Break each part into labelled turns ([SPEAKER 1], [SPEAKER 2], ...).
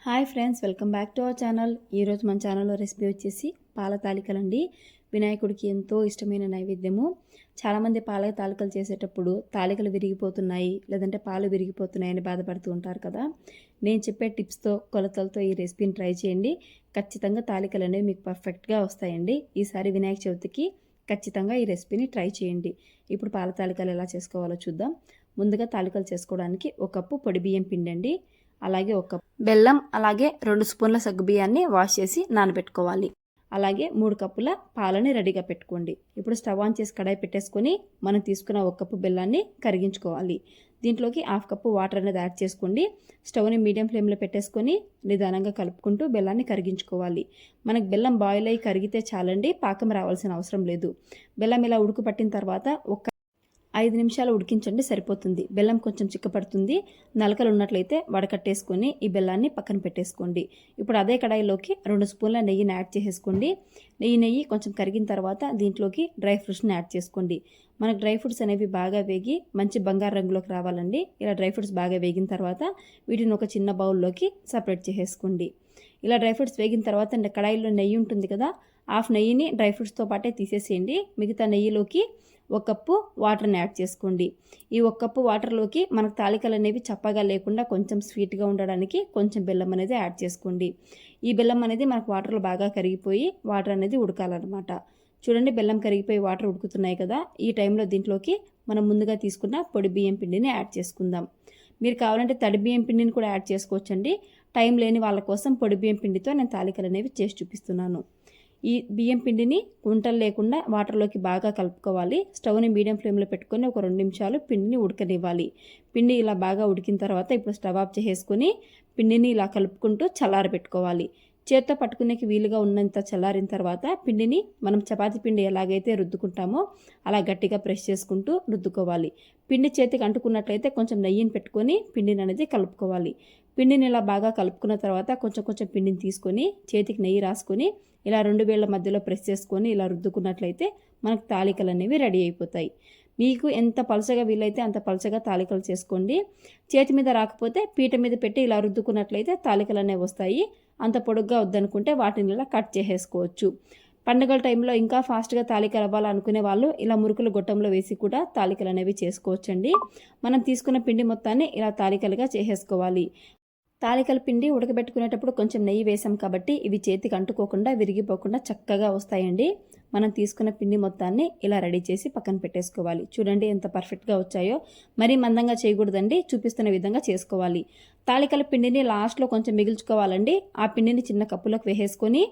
[SPEAKER 1] Hi friends, welcome back to our channel. ఈరోజు మన ఛానల్లో రెసిపీ వచ్చేసి పాల తాలికలండి. వినాయకుడికి ఎంతో ఇష్టమైన నైవేద్యము. చాలామంది పాల తాలికలు చేసేటప్పుడు తాలికలు విరిగిపోతున్నాయి, లేదంటే పాలు విరిగిపోతున్నాయని బాధపడుతూ ఉంటారు కదా. నేను చెప్పే టిప్స్తో, కొలతలతో ఈ రెసిపీని ట్రై చేయండి. ఖచ్చితంగా తాలికలు అనేవి మీకు పర్ఫెక్ట్గా వస్తాయండి. ఈసారి వినాయక చవితికి ఖచ్చితంగా ఈ రెసిపీని ట్రై చేయండి. ఇప్పుడు పాల తాలికలు ఎలా చేసుకోవాలో చూద్దాం. ముందుగా తాలికలు చేసుకోవడానికి ఒక కప్పు పొడి బియ్యం పిండి అండి, అలాగే ఒక బెల్లం, అలాగే 2 స్పూన్ల సగ్గుబియ్యాన్ని వాష్ చేసి నానబెట్టుకోవాలి. అలాగే 3 కప్పుల పాలని రెడీగా పెట్టుకోండి. ఇప్పుడు స్టవ్ ఆన్ చేసి కడాయి పెట్టేసుకొని మనం తీసుకున్న 1 కప్పు బెల్లాన్ని కరిగించుకోవాలి. దీంట్లోకి 1/2 కప్పు వాటర్ అనేది యాడ్ చేసుకోండి. స్టవ్ని మీడియం ఫ్లేమ్లో పెట్టేసుకొని నిదానంగా కలుపుకుంటూ బెల్లాన్ని కరిగించుకోవాలి. మనకు బెల్లం బాయిల్ అయ్యి కరిగితే చాలండి, పాకం రావాల్సిన అవసరం లేదు. బెల్లం ఇలా ఉడుకు పట్టిన తర్వాత 5 నిమిషాలు ఉడికించండి, సరిపోతుంది. బెల్లం కొంచెం చిక్కపడుతుంది. నలకలు ఉన్నట్లయితే వడకట్టేసుకొని ఈ బెల్లాన్ని పక్కన పెట్టేసుకోండి. ఇప్పుడు అదే కడాయిలోకి 2 స్పూన్ల నెయ్యిని యాడ్ చేసేసుకోండి. నెయ్యి కొంచెం కరిగిన తర్వాత దీంట్లోకి డ్రై ఫ్రూట్స్ని యాడ్ చేసుకోండి. మనకు డ్రై ఫ్రూట్స్ అనేవి బాగా వేగి మంచి బంగారు రంగులోకి రావాలండి. ఇలా డ్రై ఫ్రూట్స్ బాగా వేగిన తర్వాత వీటిని ఒక చిన్న బౌల్లోకి సపరేట్ చేసేసుకోండి. ఇలా డ్రై ఫ్రూట్స్ వేగిన తర్వాత కడాయిలో నెయ్యి ఉంటుంది కదా, హాఫ్ నెయ్యిని డ్రై ఫ్రూట్స్తో పాటే తీసేసేయండి. మిగతా నెయ్యిలోకి 1 కప్పు వాటర్ని యాడ్ చేసుకోండి. ఈ 1 కప్పు వాటర్లోకి మనకు తాలికలు అనేవి చప్పగా లేకుండా కొంచెం స్వీట్గా ఉండడానికి కొంచెం బెల్లం అనేది యాడ్ చేసుకోండి. ఈ బెల్లం అనేది మనకు వాటర్లో బాగా కరిగిపోయి వాటర్ అనేది ఉడకాలన్నమాట. చూడండి, బెల్లం కరిగిపోయి వాటర్ ఉడుకుతున్నాయి కదా. ఈ టైంలో దీంట్లోకి మనం ముందుగా తీసుకున్న పొడి బియ్యం పిండిని యాడ్ చేసుకుందాం. మీరు కావాలంటే తడి బియ్యం పిండిని కూడా యాడ్ చేసుకోవచ్చండి. టైం లేని వాళ్ళ కోసం పొడి బియ్యం పిండితో నేను తాలికలు అనేవి చేసి చూపిస్తున్నాను. ఈ బియ్యం పిండిని గుంటలు లేకుండా వాటర్లోకి బాగా కలుపుకోవాలి. స్టవ్ని మీడియం ఫ్లేమ్లో పెట్టుకొని ఒక 2 నిమిషాలు పిండిని ఉడకనివ్వాలి. పిండి ఇలా బాగా ఉడికిన తర్వాత ఇప్పుడు స్టవ్ ఆఫ్ చేసేసుకొని పిండిని ఇలా కలుపుకుంటూ చల్లారబెట్టుకోవాలి. చేత్తో పట్టుకునేకి వీలుగా ఉన్నంత చల్లారిన తర్వాత పిండిని మనం చపాతీ పిండి ఎలాగైతే రుద్దుకుంటామో అలా గట్టిగా ప్రెస్ చేసుకుంటూ రుద్దుకోవాలి. పిండి చేతికి అంటుకున్నట్లయితే కొంచెం నెయ్యిని పెట్టుకొని పిండిని అనేది కలుపుకోవాలి. పిండిని ఇలా బాగా కలుపుకున్న తర్వాత కొంచెం పిండిని తీసుకొని చేతికి నెయ్యి రాసుకొని ఇలా 2 వేళ్ల మధ్యలో ప్రెస్ చేసుకొని ఇలా రుద్దుకున్నట్లయితే మనకు తాలికలు అనేవి రెడీ అయిపోతాయి. మీకు ఎంత పలచగా వీలైతే అంత పలచగా తాలికలు చేసుకోండి. చేతి మీద రాకపోతే పీట మీద పెట్టి ఇలా రుద్దుకున్నట్లయితే తాలికలు అనేవి వస్తాయి. అంత పొడుగ్గా వద్దనుకుంటే వాటిని ఇలా కట్ చేసేసుకోవచ్చు. పండుగల టైంలో ఇంకా ఫాస్ట్గా తాలికలు అవ్వాలనుకునే వాళ్ళు ఇలా మురుకులు గొట్టంలో వేసి కూడా తాలికలు అనేవి చేసుకోవచ్చండి. మనం తీసుకున్న పిండి మొత్తాన్ని ఇలా తాలికలుగా చేసేసుకోవాలి. తాలికల పిండి ఉడకబెట్టుకునేటప్పుడు కొంచెం నెయ్యి వేసాం కాబట్టి ఇవి చేతికి అంటుకోకుండా విరిగిపోకుండా చక్కగా వస్తాయండి. మనం తీసుకున్న పిండి మొత్తాన్ని ఇలా రెడీ చేసి పక్కన పెట్టేసుకోవాలి. చూడండి ఎంత పర్ఫెక్ట్గా వచ్చాయో. మరీ మందంగా చేయకూడదండి, చూపిస్తున్న విధంగా చేసుకోవాలి. తాలికల పిండిని లాస్ట్లో కొంచెం మిగిల్చుకోవాలండి. ఆ పిండిని చిన్న కప్పులోకి వేసేసుకొని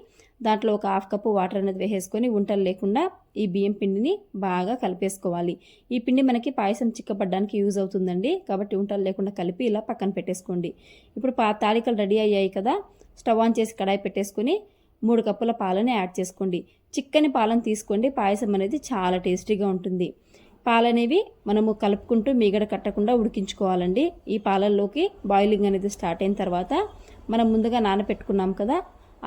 [SPEAKER 1] దాంట్లో ఒక 1/2 కప్పు వాటర్ అనేది వేసేసుకొని ఉంటలు లేకుండా ఈ బియ్యం పిండిని బాగా కలిపేసుకోవాలి. ఈ పిండి మనకి పాయసం చిక్కపడడానికి యూజ్ అవుతుందండి, కాబట్టి ఉంటలు లేకుండా కలిపి ఇలా పక్కన పెట్టేసుకోండి. ఇప్పుడు తాలికలు రెడీ అయ్యాయి కదా. స్టవ్ ఆన్ చేసి కడాయి పెట్టేసుకొని 3 కప్పుల పాలని యాడ్ చేసుకోండి. చిక్కని పాలను తీసుకోండి, పాయసం అనేది చాలా టేస్టీగా ఉంటుంది. పాలనేవి మనము కలుపుకుంటూ మీగడ కట్టకుండా ఉడికించుకోవాలండి. ఈ పాలల్లోకి బాయిలింగ్ అనేది స్టార్ట్ అయిన తర్వాత మనం ముందుగా నానబెట్టుకున్నాం కదా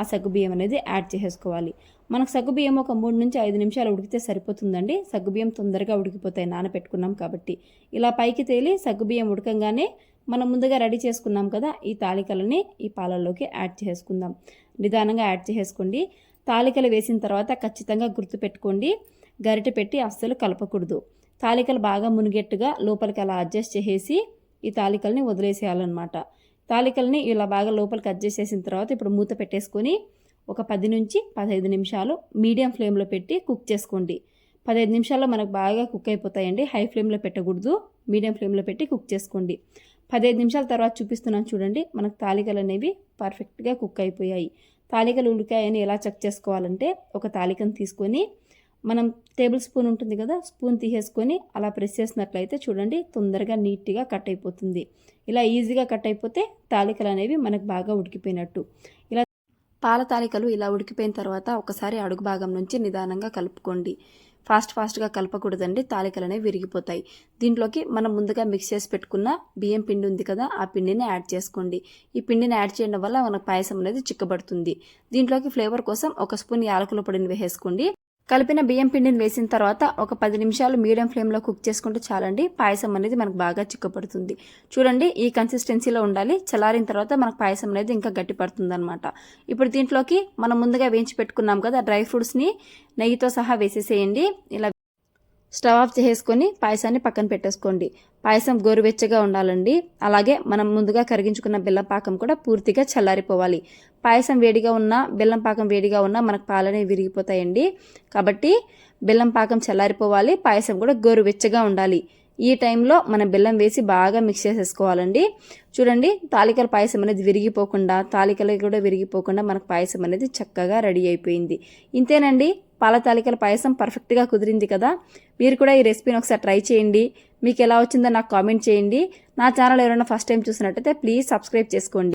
[SPEAKER 1] ఆ సగ్గుబియ్యం అనేది యాడ్ చేసేసుకోవాలి. మనకు సగ్గుబియ్యం ఒక 3 నుంచి 5 నిమిషాలు ఉడికితే సరిపోతుందండి. సగ్గుబియ్యం తొందరగా ఉడికిపోతాయి నానబెట్టుకున్నాం కాబట్టి. ఇలా పైకి తేలి సగ్గుబియ్యం ఉడకంగానే మనం ముందుగా రెడీ చేసుకున్నాం కదా ఈ తాలికలని ఈ పాలల్లోకి యాడ్ చేసుకుందాం. నిదానంగా యాడ్ చేసుకోండి. తాలికలు వేసిన తర్వాత ఖచ్చితంగా గుర్తుపెట్టుకోండి, గరిటె పెట్టి అస్సలు కలపకూడదు. తాలికలు బాగా మునిగెట్టుగా లోపలికి అలా అడ్జస్ట్ చేసేసి ఈ తాలికల్ని వదిలేసేయాలన్నమాట. తాలికల్ని ఇలా బాగా లోపలికి అడ్జస్ట్ చేసిన తర్వాత ఇప్పుడు మూత పెట్టేసుకొని ఒక 10 నుంచి 15 నిమిషాలు మీడియం ఫ్లేమ్లో పెట్టి కుక్ చేసుకోండి. 15 నిమిషాల్లో మనకు బాగా కుక్ అయిపోతాయండి. హై ఫ్లేమ్లో పెట్టకూడదు, మీడియం ఫ్లేమ్లో పెట్టి కుక్ చేసుకోండి. 15 నిమిషాల తర్వాత చూపిస్తున్నాను చూడండి, మనకు తాలికలు అనేవి పర్ఫెక్ట్గా కుక్ అయిపోయాయి. తాలికలు ఉడికాయని ఎలా చెక్ చేసుకోవాలంటే ఒక తాలికను తీసుకొని మనం టేబుల్ స్పూన్ ఉంటుంది కదా, స్పూన్ తీసేసుకొని అలా ప్రెస్ చేసినట్లయితే చూడండి తొందరగా నీట్గా కట్ అయిపోతుంది. ఇలా ఈజీగా కట్ అయిపోతే తాలికలు అనేవి మనకు బాగా ఉడికిపోయినట్టు. ఇలా పాల తాలికలు ఇలా ఉడికిపోయిన తర్వాత ఒకసారి అడుగు భాగం నుంచి నిదానంగా కలుపుకోండి. ఫాస్ట్గా కలపకూడదండి, తాలికలు అనేవి విరిగిపోతాయి. దీంట్లోకి మనం ముందుగా మిక్స్ చేసి పెట్టుకున్న బియ్యం పిండి ఉంది కదా ఆ పిండిని యాడ్ చేసుకోండి. ఈ పిండిని యాడ్ చేయడం వల్ల మనకు పాయసం అనేది చిక్కబడుతుంది. దీంట్లోకి ఫ్లేవర్ కోసం 1 స్పూన్ యాలకుల పొడిని వేసేసుకోండి. కలిపిన బియ్యం పిండిని వేసిన తర్వాత ఒక 10 నిమిషాలు మీడియం ఫ్లేమ్లో కుక్ చేసుకుంటే చాలండి. పాయసం అనేది మనకు బాగా చిక్కపడుతుంది. చూడండి, ఈ కన్సిస్టెన్సీలో ఉండాలి. చల్లారిన తర్వాత మనకు పాయసం అనేది ఇంకా గట్టి పడుతుంది అనమాట. ఇప్పుడు దీంట్లోకి మనం ముందుగా వేయించి పెట్టుకున్నాం కదా డ్రై ఫ్రూట్స్ని నెయ్యితో సహా వేసేసేయండి. ఇలా స్టవ్ ఆఫ్ చేసుకొని పాయసాన్ని పక్కన పెట్టేసుకోండి. పాయసం గోరువెచ్చగా ఉండాలండి. అలాగే మనం ముందుగా కరిగించుకున్న బెల్లం పాకం కూడా పూర్తిగా చల్లారిపోవాలి. పాయసం వేడిగా ఉన్నా బెల్లం పాకం వేడిగా ఉన్నా మనకు పాలనే విరిగిపోతాయండి. కాబట్టి బెల్లం పాకం చల్లారిపోవాలి, పాయసం కూడా గోరువెచ్చగా ఉండాలి. ఈ టైంలో మనం బెల్లం వేసి బాగా మిక్స్ చేసేసుకోవాలండి. చూడండి, తాలికల పాయసం అనేది విరిగిపోకుండా, తాలికలు కూడా విరిగిపోకుండా మనకు పాయసం అనేది చక్కగా రెడీ అయిపోయింది. ఇంతేనండి, పాల తాలికల పాయసం పర్ఫెక్ట్గా కుదిరింది కదా. మీరు కూడా ఈ రెసిపీని ఒకసారి ట్రై చేయండి. మీకు ఎలా వచ్చిందో నాకు కామెంట్ చేయండి. నా ఛానల్ ఎవరైనా ఫస్ట్ టైం చూసినట్టయితే ప్లీజ్ సబ్స్క్రైబ్ చేసుకోండి.